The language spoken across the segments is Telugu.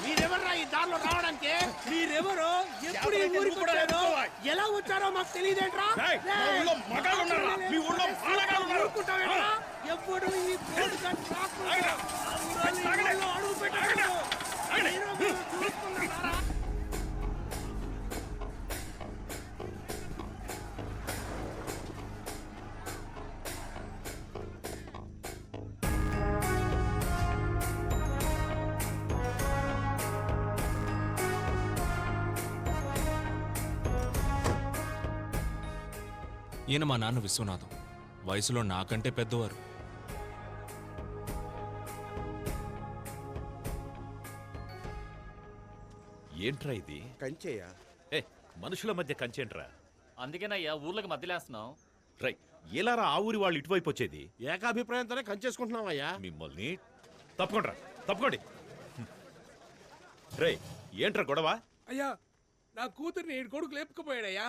మీరెవర్రా ఈ దారిలో రావడానికి? మీరెవరో ఎప్పుడు ఈ ఊరికి వచ్చారో ఎలా వచ్చారో మాకు తెలియదేంట్రా? ఎప్పుడు ఈ బోర్డు కట్ రాకుండా ఊరోళ్ళు అడుగు పెట్టారు. మీరు చూసుకున్నారా? ఈయన మా నాన్న విశ్వనాథం, వయసులో నాకంటే పెద్దవారు. ఏంట్రా ఇది? కంచేయా? ఏ మనుషుల మధ్య కంచేంట్రా? అందుకేనయ్యా ఊర్లకు మధ్యలేస్తున్నాం. రై ఎలారా ఆ ఊరి వాళ్ళు ఇటువైపు వచ్చేది? ఏకాభిప్రాయంతోనే కంచేసుకుంటున్నామయ్యా. మిమ్మల్ని తప్పుకోండి. రై ఏంట్రా గొడవ? అయ్యా, నా కూతుర్ని ఈ కొడుకు లేపుకుపోయాడయ్యా.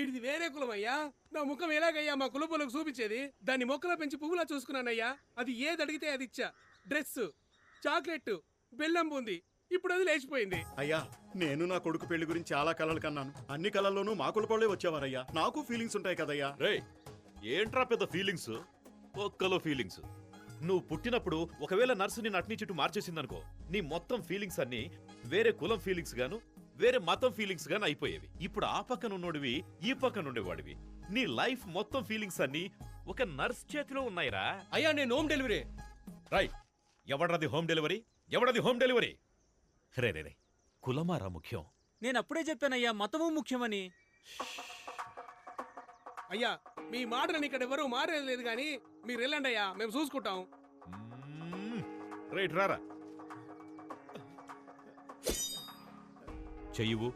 ఇది వేరే కులం అయ్యా. నా ముఖం ఎలాగయ్యా మా కులపోలకు చూపించేది? దాన్ని మొక్కలో పెంచి పువ్వులా చూసుకున్నానయ్యా. అది ఏది అడిగితే అది ఇచ్చా. డ్రెస్, చాక్లెట్, బెల్లం బూంది. ఇప్పుడు అది లేచిపోయింది. అయ్యా, నేను నా కొడుకు పెళ్లి గురించి చాలా కలలు కన్నాను. అన్ని కళల్లోనూ మా కులపోళ్ళే వచ్చేవారయ్యా. నాకు ఫీలింగ్స్ ఉంటాయి కదయ్యా. రే ఏంట్రా పెద్ద ఫీలింగ్స్? ఒక్కలో ఫీలింగ్స్. నువ్వు పుట్టినప్పుడు ఒకవేళ నర్సు నిన్ను అట్నీ చుట్టూ మార్చేసిందనుకో, నీ మొత్తం ఫీలింగ్స్ అన్ని వేరే కులం ఫీలింగ్స్ గాను వేరే మతం ఫీలింగ్స్ గాను అయిపోయేవి. ఇప్పుడు ఆ పక్కన ఉన్నోడివి ఈ పక్కన ఉండేవాడివి. నీ లైఫ్ మొత్తం ఫీలింగ్స్ అన్ని ఒక నర్స్ చేతిలో ఉన్నాయిరా. అయ్యా, నేను హోమ్ డెలివరీ. రై ఎవడది హోమ్ డెలివరీ? రే కులమారా ముఖ్యం? నేను అప్పుడే చెప్పానయ్యా, మతము ముఖ్యమని. అయ్యా, మీ మాటలని ఇక్కడ ఎవరు మారేది లేదు కానీ మీరు వెళ్ళండి అయ్యా, మేము చూసుకుంటాం. రైట్ రారా చెయ్యవు.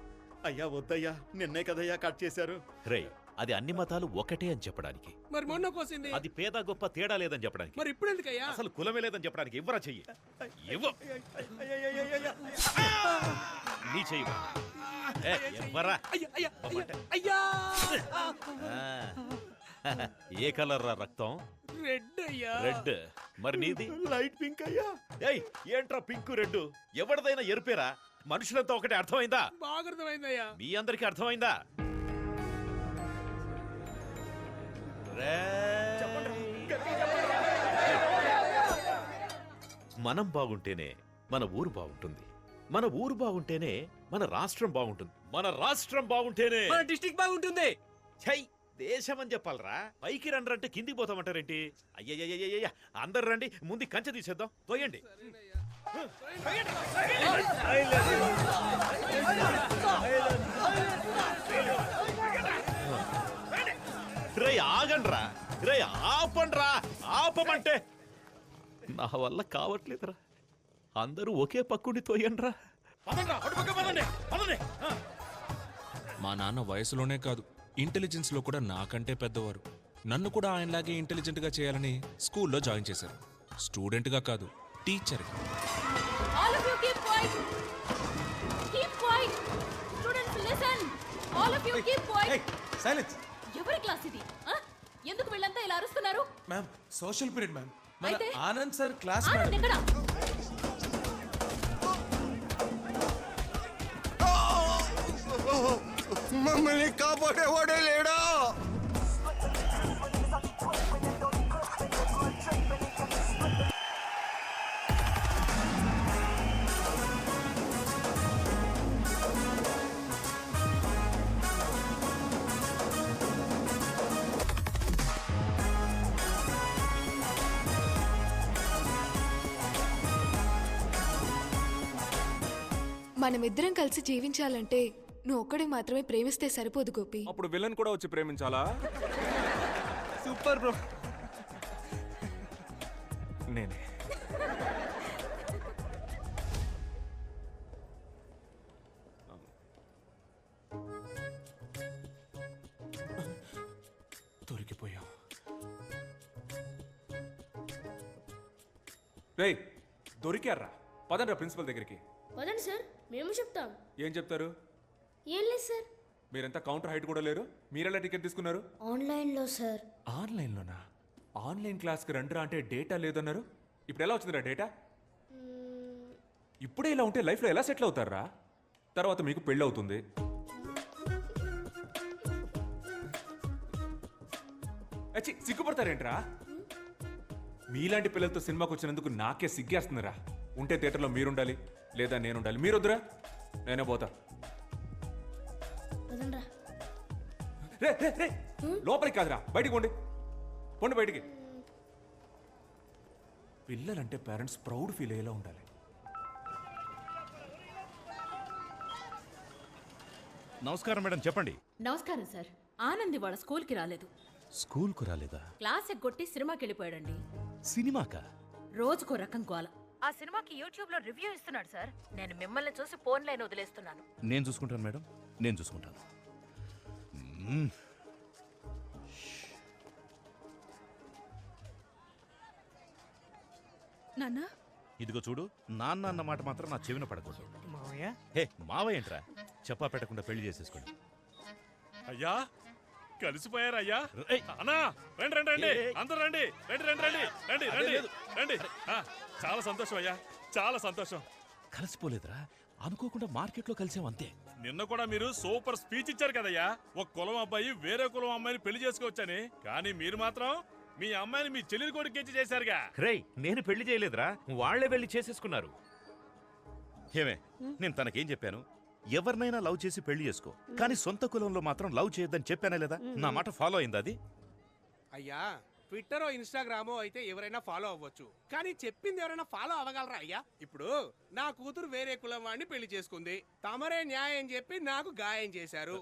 అయ్యా వద్దయ్యా, నిన్నే కదయ్యా కట్ చేశారు. రే అది అన్ని మతాలు ఒకటే అని చెప్పడానికి, మరి మొన్న కోసింది అది పేద గొప్ప తేడా లేదని చెప్పడానికి, మరి ఇప్పుడు ఎందుకయ్యా? అసలు కులమే లేదని చెప్పడానికి ఇవ్వరా చెయ్యి. ఇవ్వు నీ చెయ్యి ఇవ్వరా. అయ్యా, ఏ కలర్ రా రక్తం? రెడ్ అయ్యా. రెడ్. మరి నీది? లైట్ పింక్ అయ్యా. ఏయ్ ఏంట్రా పింక్ రెడ్? ఎవరిదైనా ఎరుపేరా? మనుషులంతా ఒకటే. అర్థమైందా? బాగా అర్థమైందయ్యా. మీ అందరికీ అర్థమైందా? మనం బాగుంటేనే మన ఊరు బాగుంటుంది. మన ఊరు బాగుంటేనే మన రాష్ట్రం బాగుంటుంది. మన రాష్ట్రం బాగుంటేనే మన డిస్ట్రిక్ట్ బాగుంటుంది. ఛై దేశం అని చెప్పాలరా. పైకి రండి అంటే కిందికి పోతామంటారేంటి? అయ్యయ్యయ్యయ్య అందరు రండి, ముందు కంచె తీసేద్దాం. తోయండి. రే ఆగండ్రా, రే ఆపండ్రా, ఆపమంటే. నా వల్ల కావట్లేదురా. అందరూ ఒకే పక్కుడి తోయండ్రా. మా నాన్న వయసులోనే కాదు, ఇంటెలిజెన్స్ లో కూడా నాకంటే పెద్దవారు. నన్ను కూడా ఆయనలాగే ఇంటెలిజెంట్ గా చేయాలని స్కూల్లో జాయిన్ చేశారు. స్టూడెంట్ గా కాదు, టీచర్ గా. All of you keep quiet. Keep quiet. Students listen. All of you keep quiet. Hey, silence. ఎవరి క్లాస్ ఇది? ఎందుకు వీళ్ళంతా ఇలా అరుస్తున్నారు? Ma'am, social period ma'am. అయితే ఆనంద్ సార్ క్లాస్ ఆనంద్ ఎక్కడ? మమ్మల్ని కాపాడేవాడే లేడా? మనమిద్దరం కలిసి జీవించాలంటే నువ్వు ఒక్కడే మాత్రమే ప్రేమిస్తే సరిపోదు గోపి. అప్పుడు విలన్ కూడా వచ్చి ప్రేమించాలా? Super bro. నేనే. దొరికిపోయాం. రేయ్ దొరికారా? పదండ్రా ప్రిన్సిపల్ దగ్గరికి. వదండి సార్, మేము చెప్తాం. ఏం చెప్తారు? ఏం లేదు సార్. మీరంతా కౌంటర్ హైట్ కూడా లేరు. మీరెలా టికెట్ తీసుకున్నారు? ఆన్లైన్లో సార్. ఆన్లైన్లోనా? ఆన్లైన్ క్లాస్కి రండిరా అంటే డేటా లేదన్నారు. ఇప్పుడు ఎలా వచ్చిందిరా డేటా? ఇప్పుడే ఇలా ఉంటే లైఫ్లో ఎలా సెటిల్ అవుతారా? తర్వాత మీకు పెళ్ళి అవుతుంది. అచ్చి, సిగ్గుపడతారేంట్రా? మీలాంటి పిల్లలతో సినిమాకి వచ్చినందుకు నాకే సిగ్గేస్తుందిరా. ఉంటే థియేటర్లో మీరుండాలి, లేదా నేనుండాలి. మీరొద్దురా, నేనే పోతా. రే రే రే, లోపలికి కాదురా, బయటికి పోండి. పోండి బయటికి. పిల్లలంటే పేరెంట్స్ ప్రౌడ్ ఫీల్ అయ్యేలా ఉండాలి. నమస్కారం మేడం, చెప్పండి. నమస్కారం సార్. ఆనంద్ వాళ్ళ స్కూల్కి రాలేదు. స్కూల్కు రాలేదా? క్లాస్ ఎగ్గొట్టి సినిమాకి వెళ్ళిపోయాడండి. సినిమాకా? రోజుకో రకం గోల. ఆ సినిమాకి యూట్యూబ్ లో రివ్యూ ఇస్తున్నాడు సార్. నేను మిమ్మల్ని చూసి ఫోన్ లైన్ వదిలేస్తున్నాను. నేను చూసుకుంటాను మేడం, నేను చూసుకుంటాను. నాన్న, ఇదిగో చూడు, నాన్న అన్న మాట మాత్రం నా చెవిన పడకూడదు. హే మావయ్య ఏంట్రా, చెప్పా పెట్టకుండా పెళ్లి చేసేసుకోండి. అయ్యా కలిసిపోయారయ్యా. ఏయ్. అన్నా రండి రండి రండి, ఏయ్. అందరూ రండి రండి రండి రండి రండి రండి రండి. చాలా సంతోషం అయ్యా, చాలా సంతోషం. కలిసిపోలేదురా, అనుకోకుండా మార్కెట్లో కలిసాం అంతే. నిన్న కూడా మీరు సూపర్ స్పీచ్ ఇచ్చారు కదయ్యా. ఒక కులం అబ్బాయి వేరే కులం అమ్మాయిని పెళ్లి చేసుకోవచ్చని. కానీ మీరు మాత్రం మీ అమ్మాయిని మీ చెల్లెలి కొడుకు ఇచ్చి చేశారుగా. రేయ్, నేను పెళ్లి చేయలేదురా, వాళ్లే వెళ్ళి చేసేసుకున్నారు. ఏమే, నేను తనకేం చెప్పాను? ఎవరినైనా లవ్ చేసి పెళ్లి చేసుకో, కానీ సొంత కులంలో మాత్రం లవ్ చేయొద్దని చెప్పానా లేదా? నా మాట ఫాలో అయిందా అది? అయ్యా, ట్విట్టరో ఇన్స్టాగ్రామో అయితే ఎవరైనా ఫాలో అవ్వచ్చు, కానీ చెప్పింది ఎవరైనా ఫాలో అవ్వగలరా అయ్యా? ఇప్పుడు నా కూతురు వేరే కులం వాడిని పెళ్లి చేసుకుంది, తమరే న్యాయం చెప్పి నాకు గాయం చేశారు.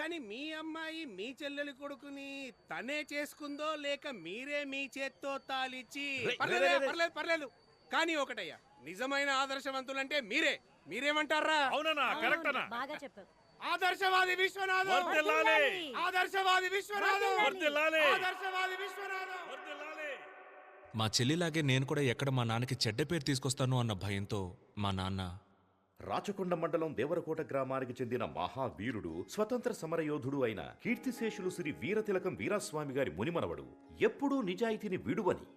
కానీ మీ అమ్మాయి మీ చెల్లెలి కొడుకుని తనే చేసుకుందో లేక మీరే మీ చేత్తో తాలిచ్చి? పర్లేదు పర్లేదు, కానీ ఒకటయ్యా, నిజమైన ఆదర్శవంతులంటే మీరే. మీరేమంటారా? అవునన్నా, కరెక్ట్ అన్నా. బాగా చెప్పావు. ఆదర్శవాది విశ్వనాథం, వర్ధిల్లాలి. ఆదర్శవాది విశ్వనాథం, వర్ధిల్లాలి. ఆదర్శవాది విశ్వనాథం. వర్ధిల్లాలి. మా చెల్లిలాగే నేను కూడా ఎక్కడ మా నాన్నకి చెడ్డ పేరు తీసుకొస్తాను అన్న భయంతో మా నాన్న రాచకొండ మండలం దేవరకోట గ్రామానికి చెందిన మహావీరుడు, స్వతంత్ర సమరయోధుడు అయిన కీర్తిశేషులు శ్రీ వీరతిలకం వీరాస్వామి గారి మునిమనవడు, ఎప్పుడూ నిజాయితీని విడువని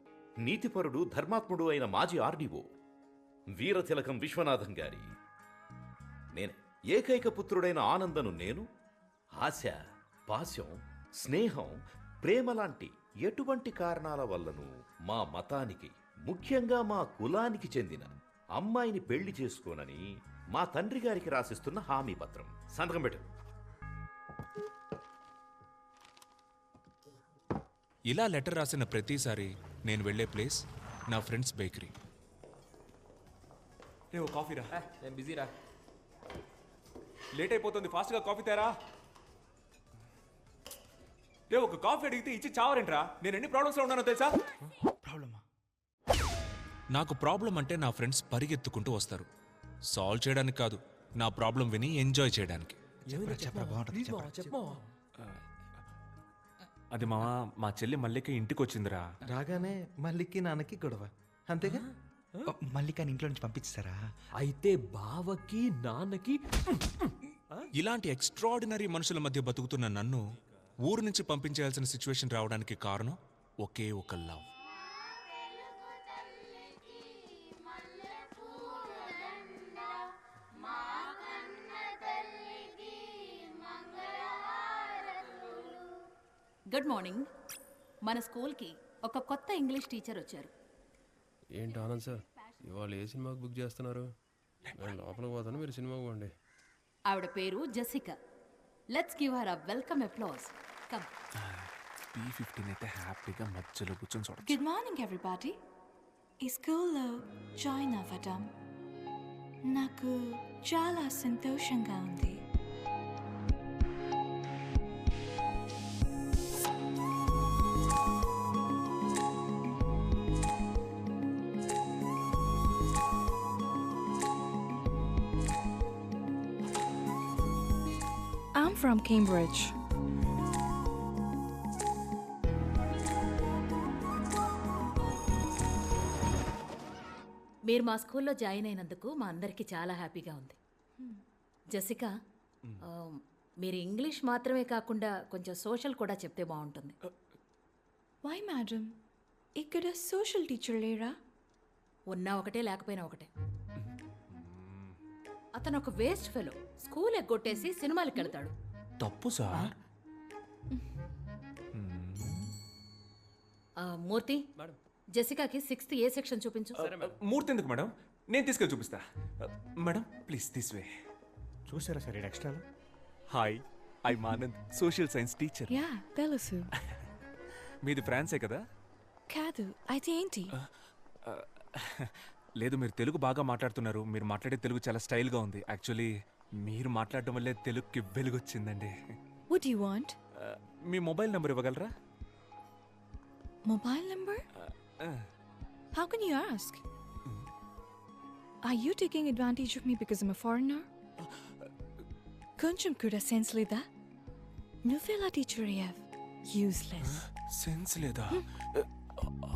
నీతిపరుడు, ధర్మాత్ముడు అయిన మాజీ ఆర్డీఓ వీరతిలకం విశ్వనాథం గారి నేనే. ఏకైక పుత్రుడైన ఆనందను నేను ఆశ, పాశం, స్నేహం, ప్రేమ లాంటి ఎటువంటి కారణాల వల్లను మా మతానికి, ముఖ్యంగా మా కులానికి చెందిన అమ్మాయిని పెళ్లి చేసుకోనని మా తండ్రి గారికి రాసిస్తున్న హామీ పత్రం. సంతకం పెట్టు. ఇలా లెటర్ రాసిన ప్రతిసారి నేను వెళ్ళే ప్లేస్ నా ఫ్రెండ్స్ బేకరీ. రే, ఓ కాఫీ రా. నేను బిజీరా. లేట్ అయిపోతుంది, ఫాస్ట్గా కాఫీ తేరా. రే, ఒక కాఫీ అడిగితే ఇచ్చి చావరేంట్రా? నేను ఎన్ని ప్రాబ్లమ్స్లో ఉన్నానో తెలుసా? నాకు ప్రాబ్లం అంటే నా ఫ్రెండ్స్ పరిగెత్తుకుంటూ వస్తారు, సాల్వ్ చేయడానికి కాదు, నా ప్రాబ్లం విని ఎంజాయ్ చేయడానికి. అది మా చెల్లి మల్లిక ఇంటికి వచ్చిందిరా. రాగానే మల్లికి నాన్నకి గొడవ, అంతేగా? మల్లికాని ఇంట్లో నుంచి పంపించారా? అయితే బావకి నాన్నకి ఇలాంటి ఎక్స్ట్రాడినరీ మనుషుల మధ్య బతుకుతున్న నన్ను ఊరు నుంచి పంపించేయాల్సిన సిచ్యువేషన్ రావడానికి కారణం ఒకే ఒక లవ్. Good morning. మన స్కూల్కి ఒక కొత్త ఇంగ్లీష్ టీచర్ వచ్చారు. ఏంటి ఆనంద్ సార్, ఇవాళ ఏ సినిమాకి బుక్ చేస్తున్నారు? నేను లోపలికి పోతాను, మీరు సినిమాకి పోండి. ఆవిడ పేరు Jessica. Let's give her a welcome applause. Come. P15 అయితే హ్యాపీగా మధ్యలో కూర్చొని చూడొచ్చు. Good morning everybody. ఈ స్కూల్లో జాయిన్ అవ్వడం నాకు చాలా సంతోషంగా ఉంది. I'm from Cambridge. మీరు మా స్కూల్లో జాయిన్ అయినందుకు మా అందరికీ చాలా హ్యాపీగా ఉంది. జెసికా, మీరు ఇంగ్లీష్ మాత్రమే కాకుండా కొంచెం సోషల్ కూడా చెప్తే బాగుంటుంది. వై మేడం, ఇక్కడ సోషల్ టీచర్ లేరా? ఉన్నా ఒకటే లేకపోయినా ఒకటే. అతను ఒక వేస్ట్ ఫెలో. స్కూల్ ఎగ్గొట్టేసి సినిమాలకు వెళ్తాడు. తప్పు సార్. మూర్తి, జెసికాకి 6th ఏ సెక్షన్ చూపించు. మూర్తి ఎందుకు మేడం, నేను తీసుకెళ్ళి చూపిస్తా. Madam please this way. చూసారా సరే extra hi, I Anand, social science teacher. Yeah తెలుసు. మీది ఫ్రాన్సే కదా? కాదు, అయితే ఏంటి? లేదు, మీరు తెలుగు బాగా మాట్లాడుతున్నారు. మీరు మాట్లాడే తెలుగు చాలా స్టైల్గా ఉంది. యాక్చువల్లీ మీరు మాట్లాడడం వల్లే తెలుగుకి వెలుగొచ్చిందండి. What do you want? Me mobile number ఇవ్వగలరా? Mobile number? How can you ask? Are you taking advantage of me because I'm a foreigner? కొంచెం కూడా సెన్స్ లేదా? నువ్వెలా టీచర్ అయ్యావ్? యూస్లెస్. సెన్స్ లేదా?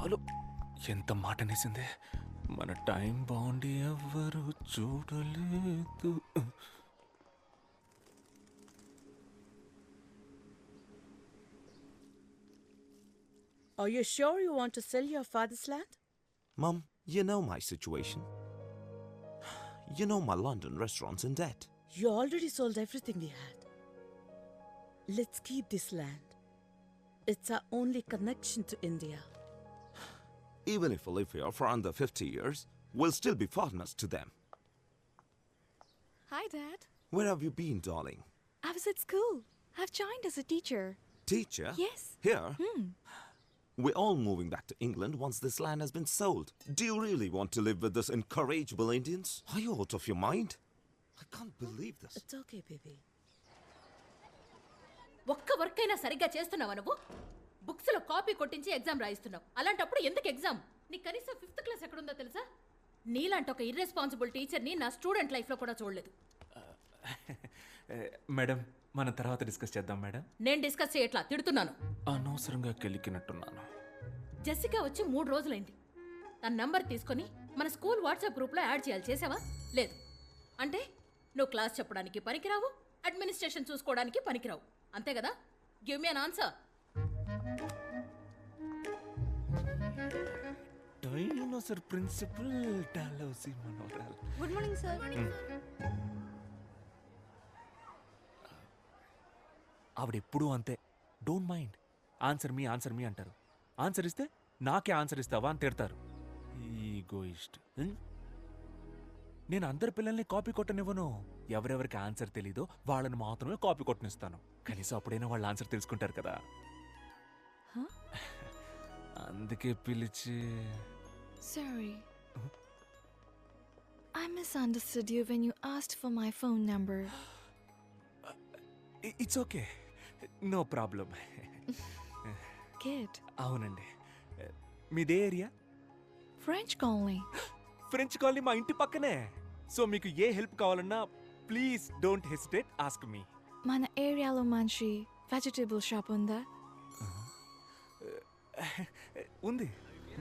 హలో, ఎంత మాట అనేసింది. మన టైం బాగుండి ఎవ్వరు చూడలేదు. Are you sure you want to sell your father's land? Mum, you know my situation. You know my London restaurant's in debt. You already sold everything we had. Let's keep this land. It's our only connection to India. Even if we live here for under 50 years, we'll still be partners to them. Hi, Dad. Where have you been, darling? I was at school. I've joined as a teacher. Teacher? Yes. Here? We're all moving back to England once this land has been sold. Do you really want to live with these incorrigible Indians? Are you out of your mind? I can't believe this. It's okay, baby. ఒక్క వర్క్ అయినా సరిగ్గా చేస్తున్నావా నువ్వు? బుక్స్ లో కాపీ కొట్టించి ఎగ్జామ్ రాయిస్తున్నావు. అలాంటప్పుడు ఎందుకు ఎగ్జామ్? నీకు కనీసం 5th క్లాస్ ఎక్కడుందో తెలుసా? నీలాంటి ఒక ఇర్రెస్పాన్సిబుల్ టీచర్ని నా స్టూడెంట్ లైఫ్లో కూడా చూడలేదు. మేడం, మనం తర్వాత డిస్కస్ చేద్దాం మేడం. నేను డిస్కస్ చేయట్లా, తిడుతున్నాను. అనవసరంగా కెలికినట్టున్నాను. జెసికా వచ్చి 3 రోజులైంది. తన నంబర్ తీసుకొని మన స్కూల్ వాట్సాప్ గ్రూప్లో యాడ్ చేయాలి. చేసావా? లేదు. అంటే నువ్వు క్లాస్ చెప్పడానికి పనికిరావు, అడ్మినిస్ట్రేషన్ చూసుకోవడానికి పనికిరావు, అంతే కదా? Give me an answer. Dinosaur principal డాలౌసి మనోరల్. Good morning sir. ఆవిడెప్పుడూ అంతే, డోంట్ మైండ్. ఆన్సర్ మీ అంటారు. ఆన్సర్ ఇస్తే నాకే ఆన్సర్ ఇస్తావా అని తిడతారు. ఈగోయిస్ట్. నేను అందరి పిల్లల్ని కాపీ కొట్టనివ్వను. ఎవరెవరికి ఆన్సర్ తెలీదో వాళ్ళని మాత్రమే కాపీ కొట్టనిస్తాను. కనీసం అప్పుడైనా వాళ్ళ ఆన్సర్ తెలుసుకుంటారు కదా. అందుకే పిలిచి. Sorry. I misunderstood you when you asked for my phone number. It's okay, no problem. Good. అవునండి. మీదే area? French colony. French colony మా ఇంటి పక్కనే. సో మీకు ఏ హెల్ప్ కావాలన్నా please don't hesitate, ask me. మన ఏరియాలో మంచి వెజిటబుల్ షాప్ ఉందా? ఉంది.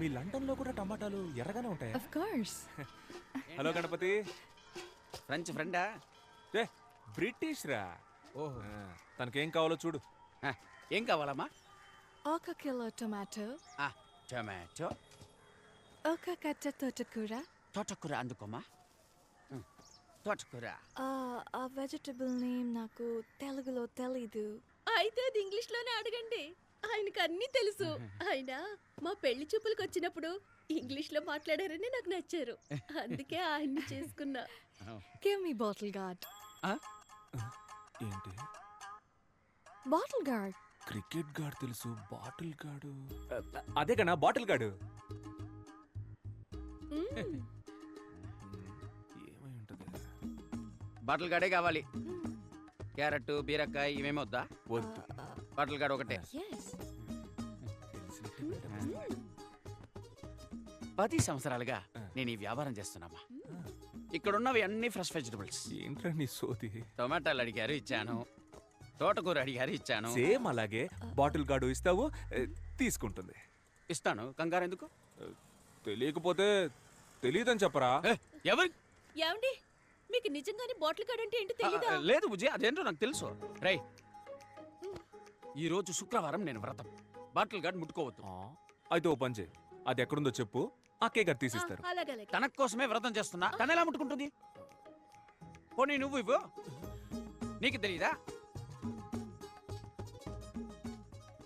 మీ లండన్లో కూడా టమాటాలు ఎర్రగానే ఉంటాయి. Of course. Hello Ganapathi. French ఫ్రెండా? బ్రిటిష్ రా. ఓహో. తనకేం కావాలో చూడు. ఏం కావాలమ్మా? 1 కిలో టొమాటో. టొమాటో. 1 కట్ట తోటకూర. తోటకూర అందుకోమా. తోటకూర. ఆ వెజిటబుల్ నేమ్ నాకు తెలుగులో తెలీదు. అయితే అది ఇంగ్లీష్లోనే అడగండి, ఆయనకు అన్నీ తెలుసు. ఆయన మా పెళ్లి చూపులకు వచ్చినప్పుడు ఇంగ్లీష్లో మాట్లాడారని నాకు నచ్చారు, అందుకే ఆయన్ని చేసుకున్నా. Give me bottle guard. ఏంటి? Bottle guard. క్రికెట్ గార్డ్ తెలుసు, బాటిల్ గార్డు అదే కన్నా బాటిల్ గార్డు. ఏమై ఉంటది? బాటిల్ గార్డే కావాలి. క్యారెట్, బీరకాయ ఇవేమీ వద్దా? వద్దు. బాటిల్ గార్డ్ ఒకటే. Yes. 10 సంవత్సరాలుగా నేను ఈ వ్యాపారం చేస్తున్నామా. ఇక్కడున్నవి అన్ని ఫ్రెష్ వెజిటబుల్స్. ఏంట్రా నీ సోది? టొమాటోలు అడిగారు ఇచ్చాను, తోటకూర అడిగారు ఇచ్చాను. సేమ్ అలాగే బాటిల్ గార్డు ఇస్తావు, తీసుకుంటుంది. ఇస్తాను, కంగారు ఎందుకు? తెలియకపోతే తెలియదని చెప్పరా. ఎవరు? ఏమండి, మీకు నిజంగానే బాటిల్ గార్డ్ అంటే ఏంటో తెలీదా? లేదు బుజ్జి, అదేంటో నాకు తెలుసు. రై, ఈరోజు శుక్రవారం నేను వ్రతం. బాటిల్ గార్డ్ ముట్టుకోవద్దు. అయితే ఓ పని చేయి, అది ఎక్కడుందో చెప్పు, ఆ కేక్ గారు తీసిస్తారు. అలాగే. తన కోసమే వ్రతం చేస్తున్నా, తన ఎలా ముట్టుకుంటుంది? పోనీ నువ్వు ఇవ్వు. నీకు తెలీదా?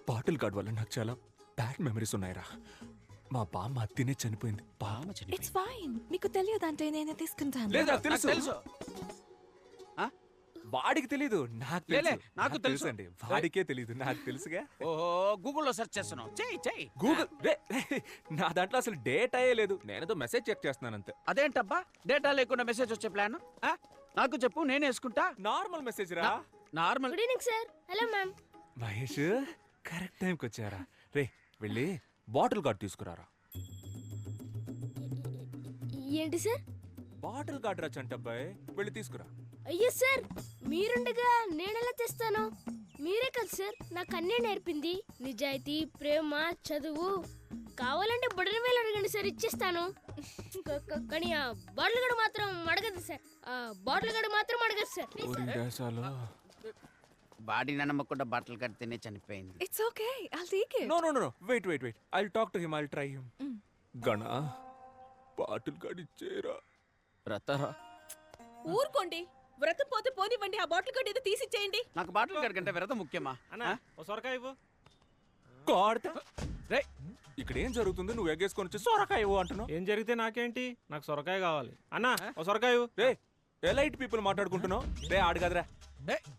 బాటిల్ గార్డ్ వల్ల నాకు చాలా బ్యాడ్ మెమరీస్ ఉన్నాయిరా. మా బామ్మ తినే చనిపోయింది. బామ్మ చనిపోయింది. It's fine. మీకు తెలియదంటే నేనే తీసుకుంటాను. లేదా నాకు తెలుసు. వాడికి తెలీదు, నాకు లేలే, తెలుసు. నాకు తెలుసు. అండి, వాడికే తెలీదు, నాకు తెలుసుగా. ఓహో, గూగుల్లో సెర్చ్ చేస్తున్నావు. చెయ్యి. గూగుల్ నా దాంట్లో అసలు డేటా లేదు. నేనేదో మెసేజ్ చెక్ చేస్తున్నాను అంతే. అదేంటబ్బా డేటా లేకుండా మెసేజ్ వచ్చే ప్లాన్? నాకు చెప్పు, నేను వేసుకుంటా. నార్మల్ మెసేజ్ రా. Normal. Good evening sir. Hello ma'am. Mahesh correct టైంకి వచ్చారా? రే వెళ్ళి బాటిల్ గార్డ్ తీసుకురారా. ఏంటి సార్? బాటిల్ గార్డ్ రా చంటబ్బాయ్, వెళ్ళి తీసుకురా. అయ్యో సార్, మీరుండగా నేనెలా తెస్తాను? మీరే కదా సార్ నాకు అన్నీ నేర్పింది. నిజాయితీ, ప్రేమ, చదువు. కావాలంటే బుడని వేలు అడగండి సార్, ఇచ్చేస్తాను. కానీ ఆ బాటిల్ గడు మాత్రం అడగదు సార్. ఆ బాటిల్ గడు మాత్రం అడగదు సార్. బాడీ నమ్మకుండా బట్టలు కడితేనే చనిపోయింది. It's okay, I'll take it. No wait I talk to him, I try him. గణ బాటిల్ గార్డ్ ఇచ్చేరా. బ్రతరా. ఊరుకోండి, వ్రతం పోతే పోనివ్వండి. ఆ బాటిల్ గడు ఏదో తీసిచ్చేయండి. నాకు బాటిల్ గార్డ్ కంటే వ్రతం ముఖ్యమా? సొరకాయ ఇవ్వు. గాడ్ రే, ఇక్కడ ఏం జరుగుతుంది? నువ్వు ఎగ్గేసుకొని వచ్చి సొరకాయ ఇవ్వు అంటున్నావు. ఏం జరిగితే నాకేంటి? నాకు సొరకాయ కావాలి. అన్నా ఓ సొరకాయ ఇవ్వు. రే ఎలైట్ పీపుల్ మాట్లాడుకుంటున్నావు. రే ఆడు కదరా,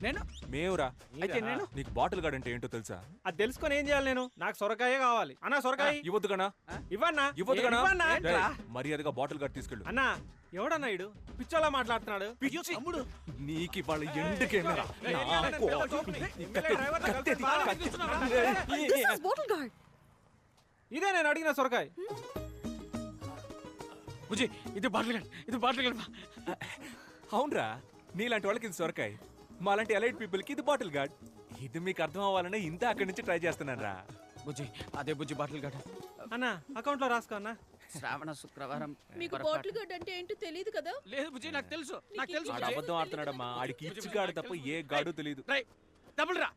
నేను మేవురా. అయితే నేను నీకు బాటిల్ గార్డ్ అంటే ఏంటో తెలుసా? అది తెలుసుకొని ఏం చేయాలి నేను? నాకు సొరకాయే కావాలి. అన్నా సొరకాయ ఇవ్వద్దు గనా, ఇవ్వన్నా. ఇవ్వద్దు గనా. ఇవ్వన్నా. రేయ్, మర్యాదగా బాటిల్ గార్డ్ తీసుకెళ్ళు. అన్నా ఎవడన్నా ఇడు పిచ్చోలా మాట్లాడుతున్నాడు? నీకు ఇవాళ ఎండుకేమరా? Bottle gourd. ఇదే నేను అడిగిన సొరకాయ. బుజ్జి, ఇది బాటిల్ గార్డ్, ఇది బాటిల్ గార్డ్. అవునరా, నీలాంటి వాళ్ళకి ఇది సొరకాయ, మాలాంటి ఎలైట్ పీపుల్ కి ఇది బాటిల్ గార్డ్. ఇది మీకు అర్థం అవ్వాలనే ఇంత అక్కడి నుంచి ట్రై చేస్తున్నాను రా. బుజ్జి, అదే బుజ్జి బాటిల్ గార్డ్. అన్నా అకౌంట్ లో రాసుకో అన్నా. శ్రావణ శుక్రవారం. మీకు బాటిల్ గడ్ అంటే ఏంటో తెలియదు కదా? లేదు బుజ్జి, నాకు తెలుసు. ఆడు అబద్ధం ఆడుతున్నాడమ్మా. ఆడికి ఇచ్చి గాడు తప్ప ఏ గాడు తెలియదు. డబుల్ రా.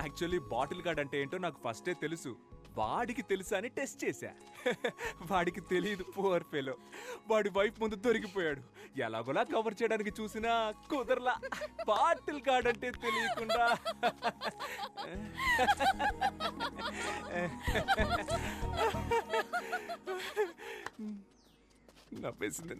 యాక్చువల్లీ బాటిల్ గార్డ్ అంటే ఏంటో నాకు ఫస్టే తెలుసు. వాడికి తెలుసా అని టెస్ట్ చేశా. వాడికి తెలియదు, పువర్ ఫెలో. వాడి వైఫ్ ముందు దొరికిపోయాడు. ఎలాగోలా కవర్ చేయడానికి చూసినా కుదరలా. బాటిల్ గార్డ్ అంటే తెలియకుండా. నవ్వేసింది.